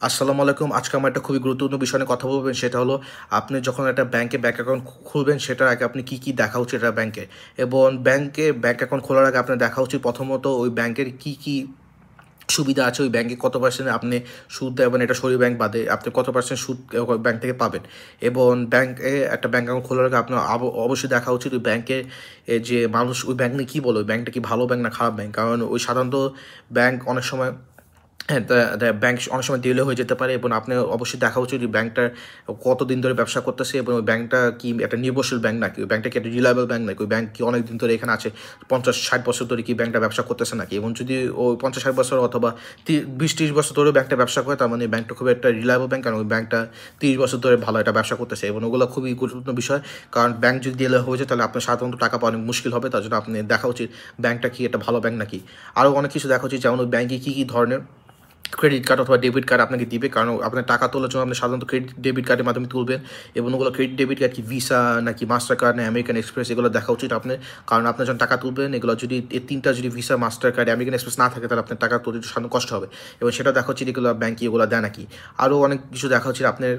আসসালামু আলাইকুম। আজকে আমরা একটা খুবই গুরুত্বপূর্ণ বিষয় নিয়ে কথা বলবেন। সেটা হলো আপনি যখন একটা ব্যাংকে ব্যাংক অ্যাকাউন্ট খুলবেন সেটার আগে আপনি কি দেখা উচিত এটা ব্যাংকে? এবং ব্যাংকে ব্যাংক অ্যাকাউন্ট খোলার আগে আপনার দেখা উচিত প্রথমত ওই ব্যাংকের কি সুবিধা আছে, ওই ব্যাংকে কত পার্সেন্ট আপনি সুদ দেবেন, এটা সরকারি ব্যাংক বাদে আপনি কত পার্সেন্ট সুদ ব্যাংক থেকে পাবেন। এবং ব্যাংকে একটা ব্যাংক অ্যাকাউন্ট খোলার আগে আপনার অবশ্যই দেখা উচিত ওই ব্যাংকে যে মানুষ ওই ব্যাংক নিয়ে কী বলে, ওই ব্যাংকটা কি ভালো ব্যাংক না খারাপ ব্যাংক। কারণ ওই সাধারণত ব্যাংক অনেক সময় হ্যাঁ, ব্যাংক অনেক সময় ডিলে হয়ে যেতে পারে এবং আপনার অবশ্যই দেখা উচিত ওই ব্যাংকটার কতদিন ধরে ব্যবসা করতেছে এবং ওই ব্যাংকটা কি একটা নির্ভরশীল ব্যাংক নাকি, ওই ব্যাংকটা কি একটা রিলায়েবল ব্যাংক নাকি, ওই ব্যাংক কি অনেক দিন ধরে এখানে আছে, 50-60 বছর ধরে কি ব্যাংকটা ব্যবসা করতেছে নাকি। এবং যদি ওই 50-60 বছর অথবা 20-30 বছর ধরে ব্যাংকটা ব্যবসা করে, তার মানে ব্যাংকটা খুবই একটা রিলায়েবল ব্যাংক, কারণ ওই ব্যাংকটা 30 বছর ধরে ভালো একটা ব্যবসা করতেছে। এবং ওগুলো খুবই গুরুত্বপূর্ণ বিষয়, কারণ ব্যাংক যদি ডিলে হয়ে যায় তাহলে আপনার সাধারণত টাকা পাওয়া অনেক মুশকিল হবে। তার জন্য আপনি দেখা উচিত ব্যাংকটা কি একটা ভালো ব্যাংক নাকি। আরও অনেক কিছু দেখা উচিত, যেমন ওই ব্যাংকে কী ধরনের ক্রেডিট কার্ড অথবা ডেবিট কার্ড আপনাকে দিবে, কারণ আপনার টাকা তোলার জন্য আপনি সাধারণত ক্রেডিট ডেবিট কার্ডের মাধ্যমে তুলবেন। এবং ওগুলো ক্রেডিট ডেবিট কার্ড কি ভিসা নাকি মাস্টার কার্ড না আমেরিকান এক্সপ্রেস, এগুলো দেখা উচিত আপনার। কারণ আপনার যখন টাকা তুলবেন, এগুলো যদি এই তিনটা যদি visa master card American express না থাকে, তাহলে আপনার টাকা তুলতে একটু সাধারণ কষ্ট হবে। এবং সেটা দেখা উচিত এগুলো ব্যাংক এগুলো দেয় নাকি। আরও অনেক কিছু দেখা উচিত আপনার,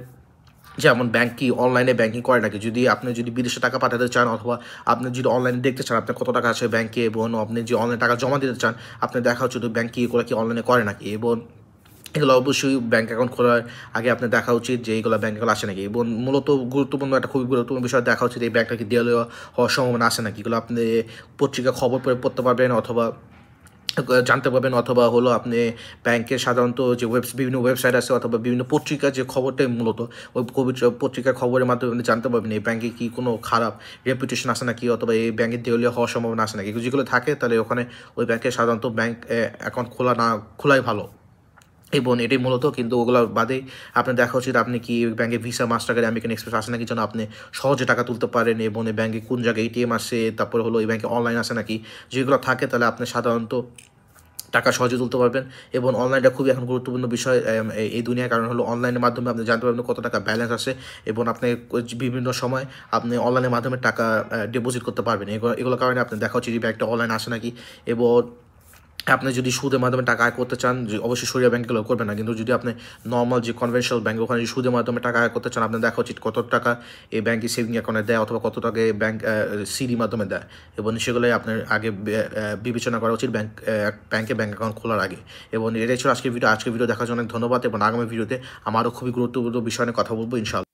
যেমন ব্যাংক কি অনলাইনে ব্যাংকিং করে নাকি। যদি আপনি যদি বিদেশে টাকা পাঠাতে চান অথবা আপনি যদি অনলাইনে দেখতে চান আপনার কত টাকা আছে ব্যাংকে, এবং আপনি যে অনলাইনে টাকা জমা দিতে চান, আপনি দেখা উচিত ব্যাংক কি এগুলো কি অনলাইনে করে নাকি। এবং এগুলো অবশ্যই ব্যাংক অ্যাকাউন্ট খোলার আগে আপনার দেখা উচিত যে এইগুলো ব্যাংক অ্যাকাউন্ট আসে নাকি। এবং মূলত গুরুত্বপূর্ণ একটা খুবই গুরুত্বপূর্ণ বিষয় দেখা উচিত এই ব্যাংকটা কি দেওয়ালে হওয়ার সম্ভাবনা আছে নাকি। এগুলো আপনি পত্রিকা খবর পড়তে পারবেন অথবা জানতে পারবেন, অথবা হলো আপনি ব্যাংকের সাধারণত যে বিভিন্ন ওয়েবসাইট আছে অথবা বিভিন্ন পত্রিকার যে খবরটাই মূলত ওই পত্রিকার খবরের মাধ্যমে আপনি জানতে পারবেন এই ব্যাংকে কি কোনো খারাপ রেপুটেশন আছে নাকি, অথবা এই ব্যাংকের দেউলিয়া হওয়ার সম্ভাবনা আছে নাকি। যেগুলো থাকে তাহলে ওখানে ওই ব্যাংকে সাধারণত ব্যাংক অ্যাকাউন্ট খোলাই ভালো। এবং এটাই মূলত, কিন্তু ওগুলো বাদেই আপনার দেখা উচিত আপনি কি ব্যাংকে visa master card American express আসে নাকি, যেন আপনি সহজে টাকা তুলতে পারেন। এবং এই ব্যাংকে কোন জায়গায় এটিএম আছে, তারপরে হলো এই ব্যাংকে অনলাইন আছে নাকি। যেগুলো থাকে তাহলে আপনি সাধারণত টাকা সহজে তুলতে পারবেন। এবং অনলাইনটা খুবই এখন গুরুত্বপূর্ণ বিষয় এই দুনিয়ার, কারণ হলো অনলাইনের মাধ্যমে আপনি জানতে পারবেন কত টাকা ব্যালেন্স আছে। এবং আপনি বিভিন্ন সময় আপনি অনলাইনের মাধ্যমে টাকা ডিপোজিট করতে পারবেন। এগুলোর কারণে আপনি দেখা উচিত ব্যাংকটা অনলাইন আসে নাকি। এবং আপনি যদি সুদের মাধ্যমে টাকা আয় করতে চান, যে অবশ্যই সরিয়া ব্যাংকগুলো করবেন না, কিন্তু যদি আপনি নর্মাল যে কনভেনশনাল ব্যাংক ওখানে যদি সুদের মাধ্যমে টাকা আয় করতে চান, আপনার দেখা উচিত কত টাকা এই ব্যাংকে সেভিং অ্যাকাউন্টে দেয় অথবা কত টাকা এই ব্যাংক সিডি মাধ্যমে দেয়। এবং সেগুলোই আপনার আগে বিবেচনা করা উচিত ব্যাংকে ব্যাংক অ্যাকাউন্ট খোলার আগে। এবং এটাই ছিল আজকের ভিডিও দেখার জন্য অনেক ধন্যবাদ। এবং আগামী ভিডিওতে আমারও খুবই গুরুত্বপূর্ণ বিষয় নিয়ে কথা বলবো ইনশাআল্লাহ।